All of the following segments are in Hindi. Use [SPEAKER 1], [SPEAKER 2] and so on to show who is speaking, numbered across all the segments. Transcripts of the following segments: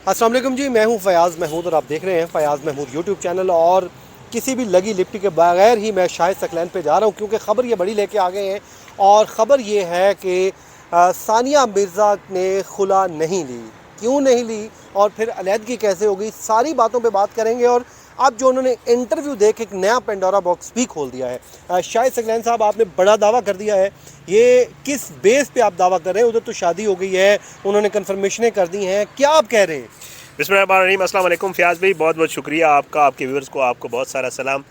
[SPEAKER 1] अस्सलाम वालेकुम जी, मैं हूं फ़याज़ महमूद और आप देख रहे हैं फ़याज़ महमूद यूट्यूब चैनल। और किसी भी लगी लिपटी के बगैर ही मैं शाहिद सकलैन पे जा रहा हूं, क्योंकि ख़बर ये बड़ी लेके आ गए हैं। और ख़बर ये है कि सानिया मिर्ज़ा ने खुला नहीं ली, क्यों नहीं ली और फिर अलहदगी कैसे हो गई, सारी बातों पे बात करेंगे। और अब जो उन्होंने इंटरव्यू दे के एक नया पेंडोरा बॉक्स भी खोल दिया है। शाहिद सकलैन साहब, आपने बड़ा दावा कर दिया है, ये किस बेस पे आप दावा कर रहे हैं? उधर तो शादी हो गई है, उन्होंने कन्फर्मेशनें कर दी हैं, क्या आप कह रहे हैं?
[SPEAKER 2] बिस्मिल्लाहिर्रहमानिर्रहीम। अस्सलाम वालेकुम फ़याज़ भाई, बहुत बहुत शुक्रिया आपका, आपके व्यूअर्स को आपको बहुत सारा सलाम।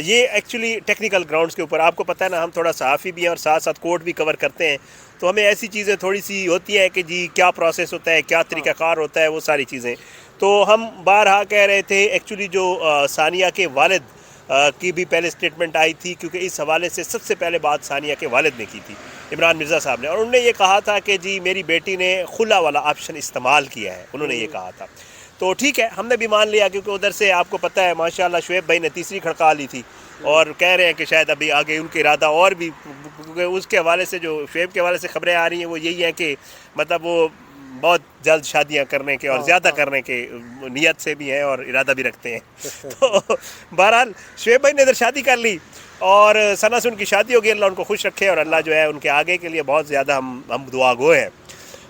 [SPEAKER 2] ये एक्चुअली टेक्निकल ग्राउंड्स के ऊपर, आपको पता है ना, हम थोड़ा सहाफ़ी भी हैं और साथ साथ कोर्ट भी कवर करते हैं, तो हमें ऐसी चीज़ें थोड़ी सी होती हैं कि जी क्या प्रोसेस होता है, क्या तरीक़ाकार होता है, वो सारी चीज़ें। तो हम बारहा कह रहे थे एक्चुअली जो सानिया के वालिद की भी पहले स्टेटमेंट आई थी, क्योंकि इस हवाले से सबसे पहले बात सानिया के वालिद ने की थी, इमरान मिर्ज़ा साहब ने, और उन्होंने ये कहा था कि जी मेरी बेटी ने खुला वाला ऑप्शन इस्तेमाल किया है, उन्होंने ये कहा था। तो ठीक है, हमने भी मान लिया, क्योंकि उधर से आपको पता है माशाल्लाह शुएब भाई ने तीसरी खड़का ली थी और कह रहे हैं कि शायद अभी आगे उनके इरादा और भी, क्योंकि उसके हवाले से जो शुएब के हवाले से खबरें आ रही हैं वो यही हैं कि मतलब वो बहुत जल्द शादियां करने के और ज़्यादा करने के नियत से भी हैं और इरादा भी रखते हैं। तो बहरहाल शुएब भाई ने इधर शादी कर ली और सना से उनकी शादी हो गई, अल्लाह उनको खुश रखे और अल्लाह जो है उनके आगे के लिए बहुत ज़्यादा हम दुआ गो हैं।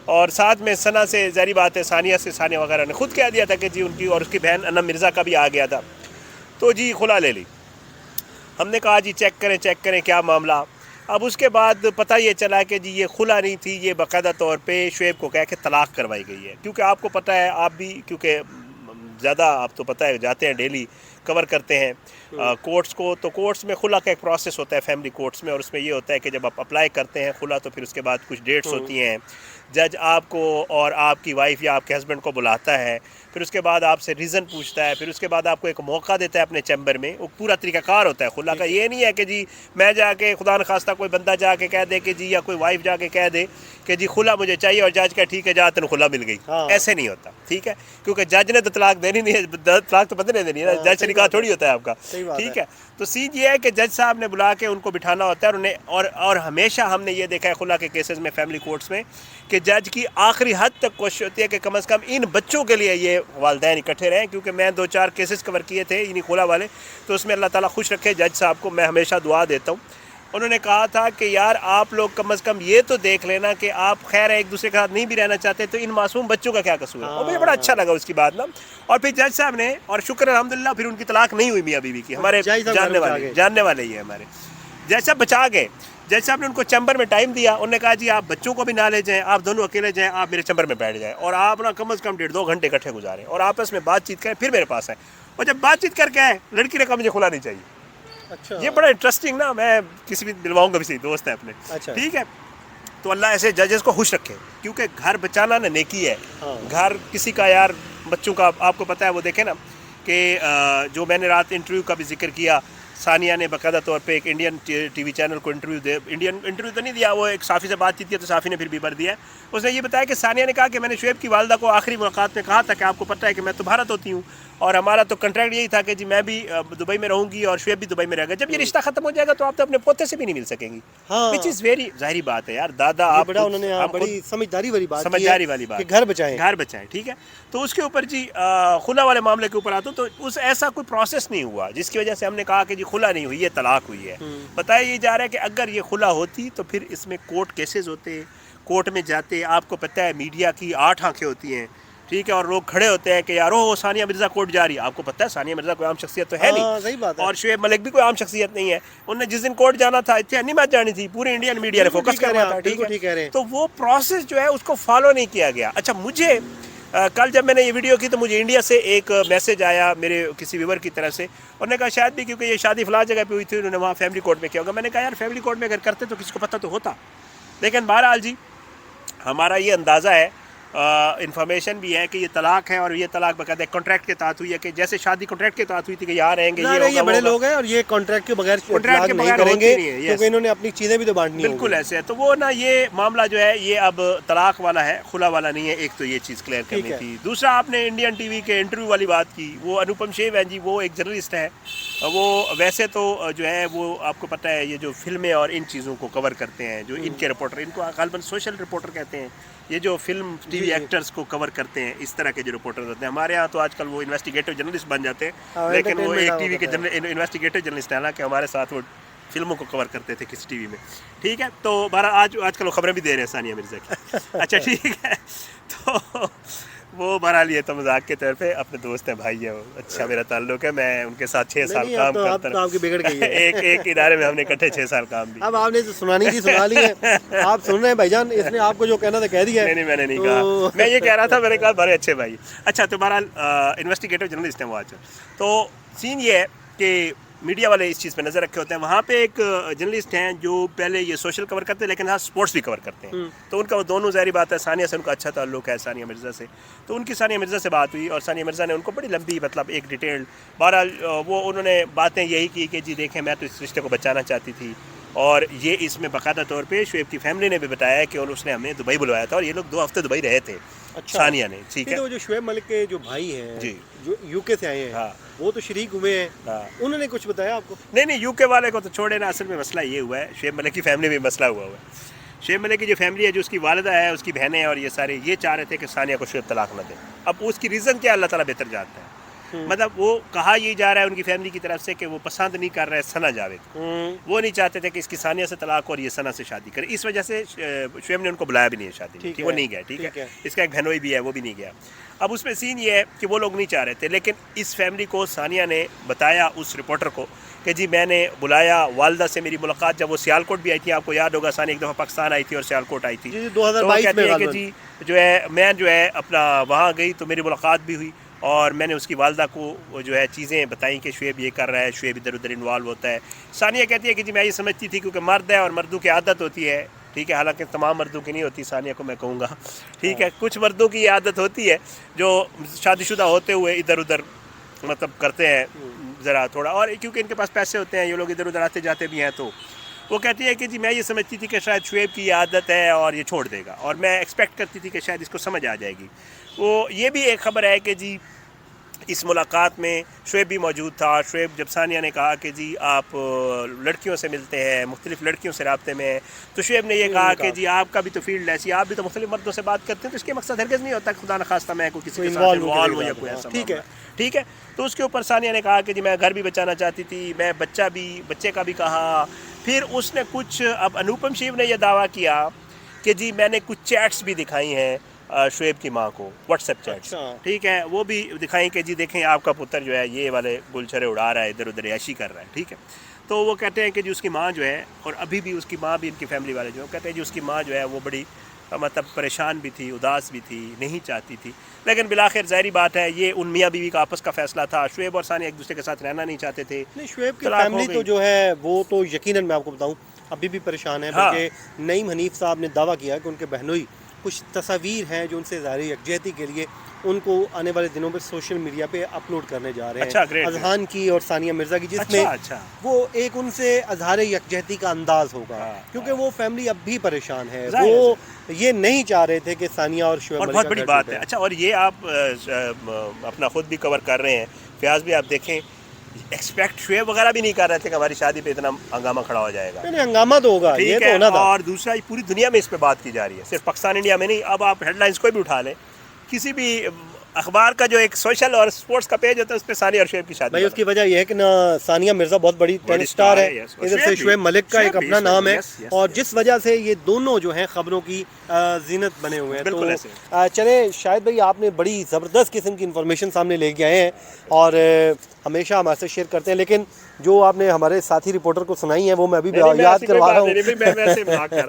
[SPEAKER 2] और साथ में सना से ज़ाहिर बात है, सानिया से, सानिया वगैरह ने खुद कह दिया था कि जी उनकी और उसकी बहन अनम मिर्ज़ा का भी आ गया था, तो जी खुला ले ली। हमने कहा जी चेक करें क्या मामला। अब उसके बाद पता ये चला कि जी ये खुला नहीं थी, ये बाकायदा तौर पे शुएब को कह के तलाक़ करवाई गई है। क्योंकि आपको पता है, आप भी क्योंकि ज़्यादा आप तो पता है जाते हैं, डेली कवर करते हैं कोर्ट्स को, तो कोर्ट्स में खुला का एक प्रोसेस होता है फैमिली कोर्ट्स में, और उसमें ये होता है कि जब आप अप्लाई करते हैं खुला, तो फिर उसके बाद कुछ डेट्स होती हैं, जज आपको और आपकी वाइफ या आपके हस्बैंड को बुलाता है, फिर उसके बाद आपसे रीज़न पूछता है, फिर उसके बाद आपको एक मौका देता है अपने चैम्बर में। वो पूरा तरीक़ाकार होता है खुला का, ये नहीं है कि जी मैं जाके खुदा न खास्ता कोई बंदा जाके कह दे कि जी, या कोई वाइफ जाके कह दे कि जी खुला मुझे चाहिए और जज का ठीक है जा तेन खुला मिल गई। ऐसे नहीं होता, ठीक है, क्योंकि जज ने तो तलाक देनी नहीं है, तलाक तो बंदे ने देनी है ना, जज से निकाह थोड़ी होता है आपका, ठीक है। तो सीन ये है कि जज साहब ने बुला के उनको बिठाना होता है, और उन्हें और हमेशा हमने ये देखा है खुला के केसेस में फैमिली कोर्ट्स में कि जज की आखिरी हद तक कोशिश होती है कि कम से कम इन बच्चों के लिए ये वालिदैन इकट्ठे रहें। क्योंकि मैं 2-4 केसेस कवर किए थे इन्हीं खुला वाले, तो उसमें अल्लाह ताला खुश रखे जज साहब को, मैं हमेशा दुआ देता हूँ। उन्होंने कहा था कि यार आप लोग कम से कम ये तो देख लेना कि आप खैर एक दूसरे के साथ नहीं भी रहना चाहते, तो इन मासूम बच्चों का क्या कसूर है। और मुझे बड़ा अच्छा लगा उसकी बात ना। और फिर जज साहब ने, और शुक्र अल्हम्दुलिल्लाह, फिर उनकी तलाक नहीं हुई मियां बीवी की, हमारे जानने वाले ही है हमारे जज साहब, बचा गए। जज साहब ने उनको चैम्बर में टाइम दिया, उन्होंने कहा जी आप बच्चों को भी ना ले जाएं, आप दोनों अकेले जाएं, आप मेरे चैम्बर में बैठ जाएं और आप ना कम से कम 1.5-2 घंटे इकट्ठे गुजारें और आपस में बातचीत करें, फिर मेरे पास आए। और जब बातचीत करके आए, लड़की ने कहा मुझे खुला नहीं चाहिए।
[SPEAKER 1] अच्छा,
[SPEAKER 2] ये बड़ा इंटरेस्टिंग ना, मैं किसी भी दिलवाऊंगा, किसी दोस्त है अपने,
[SPEAKER 1] अच्छा,
[SPEAKER 2] ठीक है। तो अल्लाह ऐसे जजेस को खुश रखे, क्योंकि घर बचाना ना नेकी है। घर किसी का, यार बच्चों का, आपको पता है वो देखे ना कि जो मैंने रात इंटरव्यू का भी जिक्र किया, सानिया ने बाकायदा तौर पे एक इंडियन टीवी चैनल को इंडियन इंटरव्यू तो नहीं दिया, वो एक साफ़ी से बातचीत की, तो साफ़ी ने फिर भी भर दिया। उसने ये बताया कि सानिया ने कहा कि मैंने शुएब की वालदा को आखिरी मुलाकात में कहा था कि आपको पता है कि मैं तो भारत होती हूँ और हमारा तो कॉन्ट्रैक्ट यही था कि जी मैं भी दुबई में रहूँगी और शुएब भी दुबई में रहेगा। जब ये रिश्ता ख़त्म हो जाएगा तो आप तो अपने पोते से भी नहीं मिल सकेंगी, विच इज़ वेरी ज़ाहिर बात है यार। दादा आप
[SPEAKER 1] बड़ा उन्होंने बड़ी समझदारी वाली बात,
[SPEAKER 2] घर बचाएं, ठीक है। तो उसके ऊपर जी खुला वाले मामले के ऊपर आता हूँ, तो उस ऐसा कोई प्रोसेस नहीं हुआ जिसकी वजह से हमने कहा कि जी खुला नहीं हुई, ये तलाक हुई है। बताया ये जा रहा है कि अगर ये खुला होती तो फिर इसमें कोर्ट केसेस होते, कोर्ट में जाते, आपको पता है मीडिया की 8 आंखें होती हैं, ठीक है, और लोग खड़े होते हैं कि यार ओ सानिया मिर्ज़ा कोर्ट जा रही है। आपको पता है सानिया मिर्ज़ा कोई आम शख्सियत तो है नहीं,
[SPEAKER 1] सही बात है।
[SPEAKER 2] और शुएब मलिक भी कोई आम शख्सियत नहीं है। उन्हें जिस दिन कोर्ट जाना था, इतनी नहीं बात जानी थी, पूरे इंडियन मीडिया ने फोकस करना था, ठीक है। तो वो प्रोसेस जो है उसको फॉलो नहीं किया गया। अच्छा, मुझे कल जब मैंने ये वीडियो की तो मुझे इंडिया से एक मैसेज आया मेरे किसी व्यूवर की तरफ से, उन्होंने कहा शायद भी क्योंकि ये शादी फलां जगह पे हुई थी, उन्होंने वहाँ फैमिली कोर्ट में किया होगा। मैंने कहा यार फैमिली कोर्ट में अगर करते तो किसी को पता तो होता, लेकिन बहरहाल जी हमारा ये अंदाज़ा है, इन्फॉर्मेशन भी है कि ये तलाक है, और ये तलाक बकायदा कॉन्ट्रैक्ट के तहत हुई है, कि जैसे शादी कॉन्ट्रैक्ट के तहत हुई थी कि यहाँ रहेंगे,
[SPEAKER 1] ये बड़े लोग हैं और ये कॉन्ट्रैक्ट के बगैर नहीं करेंगे, क्योंकि इन्होंने अपनी चीज़ें भी तो बांटनी है।
[SPEAKER 2] बिल्कुल ऐसे है। तो वो ना ये मामला जो है ये अब तलाक वाला है, खुला वाला नहीं है। एक तो ये चीज़ क्लियर करनी थी। दूसरा, आपने इंडियन टीवी के इंटरव्यू वाली बात की, वो अनुपम शेव हैं जी, वो एक जर्नलिस्ट है, वो वैसे तो जो है वो आपको पता है ये जो फिल्में और इन चीज़ों को कवर करते हैं, जो इनके रिपोर्टर, इनको गालिबन सोशल रिपोर्टर कहते हैं ये जो फिल्म टीवी एक्टर्स को कवर करते हैं, इस तरह के जो रिपोर्टर होते हैं, हमारे यहाँ तो आजकल वो इन्वेस्टिगेटिव जर्नलिस्ट बन जाते हैं, लेकिन वो एक टीवी के इन्वेस्टिगेटिव जर्नलिस्ट है, हालांकि हमारे साथ वो फिल्मों को कवर करते थे किस टीवी में। ठीक है, तो आजकल वो खबरें भी दे रहे हैं सानिया मिर्ज़ा की। अच्छा ठीक है, तो वो बहरहाल ये तो मजाक के तौर पे अपने दोस्त हैं, भाई है वो, अच्छा मेरा ताल्लुक है, मैं उनके साथ 6 साल काम करता रहा।
[SPEAKER 1] आपकी बिगड़ गई है।
[SPEAKER 2] एक इदारे में हमने इकट्ठे 6 साल काम भी।
[SPEAKER 1] अब आपने जो सुनानी थी सुना ली है, आप सुन रहे हैं भाईजान, इसने आपको जो कहना था कह दिया है।
[SPEAKER 2] नहीं मैंने नहीं कहा, मैं ये कह रहा था, मैंने कहा बड़े अच्छे भाई। अच्छा, तो बहरहाल इन्वेस्टिगेटिव जर्नलिस्ट हैं वो आजकल। तो सीन ये है कि मीडिया वाले इस चीज़ पे नज़र रखे होते हैं। वहाँ पे एक जर्नलिस्ट हैं जो पहले ये सोशल कवर करते हैं, लेकिन हाँ स्पोर्ट्स भी कवर करते हैं। तो उनका वो दोनों ज़ाहिर बात है, सानिया से उनका अच्छा ताल्लुक है, सानिया मिर्ज़ा से। तो उनकी सानिया मिर्ज़ा से बात हुई और सानिया मिर्ज़ा ने उनको बड़ी लंबी, मतलब एक डिटेल्ड, बहरहाल वो उन्होंने बातें यही की कि जी देखें, मैं तो इस रिश्ते को बचाना चाहती थी, और ये इसमें बाकायदा तौर पे शुएब की फैमिली ने भी बताया कि उसने हमें दुबई बुलवाया था और ये लोग 2 हफ्ते दुबई रहे थे।
[SPEAKER 1] अच्छा,
[SPEAKER 2] सानिया ने। ठीक है,
[SPEAKER 1] तो जो शुएब मलिक के जो भाई हैं
[SPEAKER 2] जी,
[SPEAKER 1] जो यूके से आए हैं,
[SPEAKER 2] हाँ,
[SPEAKER 1] वो तो शरीक हुए हैं,
[SPEAKER 2] हाँ,
[SPEAKER 1] उन्होंने कुछ बताया आपको?
[SPEAKER 2] नहीं यूके वाले को तो छोड़े ना, असल में मसला ये हुआ है, शुएब मलिक की फैमिली में मसला हुआ है। शुएब मलिक की जो फैमिली है, जो उसकी वालिदा है, उसकी बहनें हैं और ये सारे ये चाह रहे थे कि सानिया को शुएब तलाक न दे। अब उसकी रीज़न क्या, अल्लाह ताला बेहतर जानता है। मतलब वो कहा ये जा रहा है उनकी फैमिली की तरफ से कि वो पसंद नहीं कर रहे हैं सना जावेद, वो नहीं चाहते थे कि इसकी सानिया से तलाक और ये सना से शादी करे, इस वजह से शुएब ने उनको बुलाया भी नहीं है शादी में, वो नहीं गया। ठीक है, इसका एक बहनोई भी है, वो भी नहीं गया। अब उसमें सीन ये है कि वो लोग नहीं चाह रहे थे, लेकिन इस फैमिली को सानिया ने बताया उस रिपोर्टर को कि जी मैंने बुलाया, वालदा से मेरी मुलाकात जब वो सियालकोट भी आई थी, आपको याद होगा, सानिया एक दफ़ा पाकिस्तान आई थी और सियालकोट आई थी
[SPEAKER 1] 2022 में,
[SPEAKER 2] कि जी जो है मैं जो है अपना वहाँ गई तो मेरी मुलाकात भी हुई और मैंने उसकी वालदा को जो है चीज़ें बताई कि शुएब ये कर रहा है, शुएब इधर उधर इन्वॉल्व होता है। सानिया कहती है कि जी मैं ये समझती थी क्योंकि मर्द है और मर्दों की आदत होती है, ठीक है, हालांकि तमाम मर्दों की नहीं होती, सानिया को मैं कहूँगा, ठीक है, कुछ मर्दों की आदत होती है जो शादीशुदा होते हुए इधर उधर मतलब करते हैं ज़रा थोड़ा, और क्योंकि इनके पास पैसे होते हैं, ये लोग इधर उधर आते जाते भी हैं, तो वो कहती है कि जी मैं ये समझती थी कि शायद शुएब की आदत है और ये छोड़ देगा, और मैं एक्सपेक्ट करती थी कि शायद इसको समझ आ जाएगी। वो ये भी एक ख़बर है कि जी इस मुलाकात में शुएब भी मौजूद था। शुएब जब सानिया ने कहा कि जी आप लड़कियों से मिलते हैं, मुख्तलिफ़ लड़कियों से राब्ते में हैं, तो शुएब ने ये कहा कि जी आपका भी तो फील्ड ऐसी, आप भी तो मुख्तलिफ़ मर्दों से बात करते हैं, तो इसके मकसद हरगिज़ नहीं होता खुदा न खास्ता मैं कोई किसी के साथ इन्वॉल्व हो या कोई ऐसा। ठीक है, तो उसके ऊपर सानिया ने कहा कि जी मैं घर भी बचाना चाहती थी, मैं बच्चे का भी कहा। फिर उसने कुछ, अब अनुपम शिव ने यह दावा किया कि जी मैंने कुछ चैट्स भी दिखाई हैं शुएब की माँ को, व्हाट्सएप चैट्स। ठीक है, वो भी दिखाई कि जी देखें आपका पुत्र जो है ये वाले गुलछरे उड़ा रहा है, इधर उधर ऐशी कर रहा है। ठीक है, तो वो कहते हैं कि जी उसकी माँ जो है, और अभी भी उसकी माँ भी, इनकी फैमिली वाले जो कहते हैं जी उसकी माँ जो है वो बड़ी मतलब परेशान भी थी, उदास भी थी, नहीं चाहती थी, लेकिन बिलाखिर ज़ाहिर बात है ये उन मियाँ बीवी का आपस का फैसला था। शुएब और सानिया एक दूसरे के साथ रहना नहीं चाहते थे।
[SPEAKER 1] नहीं, शुएब की फैमिली तो जो है वो तो यकीनन मैं आपको बताऊं अभी भी परेशान है।
[SPEAKER 2] हाँ।
[SPEAKER 1] बल्कि नईम हनीफ साहब ने दावा किया कि उनके बहनोई कुछ तस्वीर हैं जो उनसे ज़ाहिर यकजहती के लिए उनको आने वाले दिनों में सोशल मीडिया पे अपलोड करने जा रहे हैं।
[SPEAKER 2] अच्छा, ग्रेट,
[SPEAKER 1] अजहान की और सानिया मिर्ज़ा की, जिसमें
[SPEAKER 2] अच्छा।
[SPEAKER 1] वो एक उनसे अजहार यकजहती का अंदाज होगा।
[SPEAKER 2] हाँ,
[SPEAKER 1] क्योंकि वो फैमिली अब भी परेशान है, वो ये नहीं चाह रहे थे कि सानिया और शुएब,
[SPEAKER 2] और बहुत बड़ी बात है। अच्छा, और ये आप अपना खुद भी कवर कर रहे हैं, फयाज भी आप देखें, एक्सपेक्ट शुएब वगैरह भी नहीं कर रहे थे कि हमारी शादी पे इतना हंगामा खड़ा हो जाएगा।
[SPEAKER 1] नहीं, हंगामा तो होगा, ये तो होना था।
[SPEAKER 2] और दूसरा, पूरी दुनिया में इस पे बात की जा रही है, सिर्फ पाकिस्तान इंडिया में नहीं। अब आप हेडलाइंस कोई भी उठा लें, किसी भी अखबार का जो एक सोशल और स्पोर्ट्स का पेज होता है उस पर सानिया और शुएब की शादी।
[SPEAKER 1] भाई उसकी वजह यह है कि ना सानिया मिर्ज़ा बहुत बड़ी टेनिस स्टार है, इधर से शुएब मलिक का एक अपना नाम है, और जिस वजह से ये दोनों जो हैं खबरों की जीनत बने हुए हैं। तो चले, शायद भाई आपने बड़ी ज़बरदस्त किस्म की इन्फॉर्मेशन सामने लेके आए हैं और हमेशा हमारे से शेयर करते हैं, लेकिन जो आपने हमारे साथी रिपोर्टर को सुनाई है वो मैं अभी याद करवा रहा हूँ।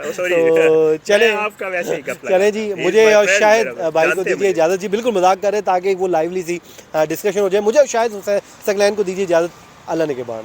[SPEAKER 1] तो चले जी, मुझे और शायद भाई को दीजिए इजाज़त। जी बिल्कुल मजाक कर रहे ताकि वो लाइवली सी डिस्कशन हो जाए। मुझे शायद सकलैन को दीजिए इजाज़त, अल्लाह ने के बाद।